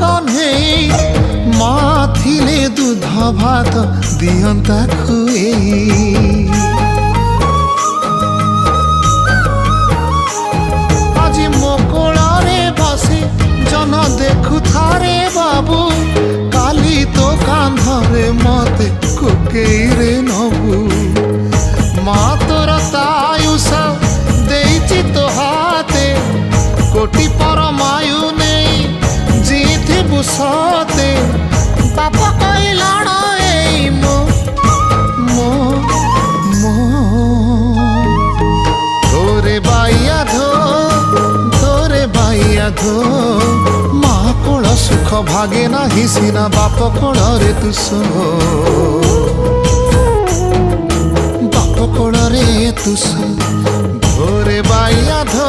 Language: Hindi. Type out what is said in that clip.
कन्हेई मा थिले दूध भात दियंता खुएई আজি मो कोलारे बसी जन देखु थारे बाबू काली तो कांधरे मते कोकेई रे नबू मा तोर तायुष देइछि तो हाते कोटि परमायु नहीं जीथिबु सते बाप कहलाण एई मो मो मो धोरे बाइया धो माँ कोल सुख भागे नाही सिना बाप कोल रे तु सो बाप कोल रे तु सो धोरे बाइया धो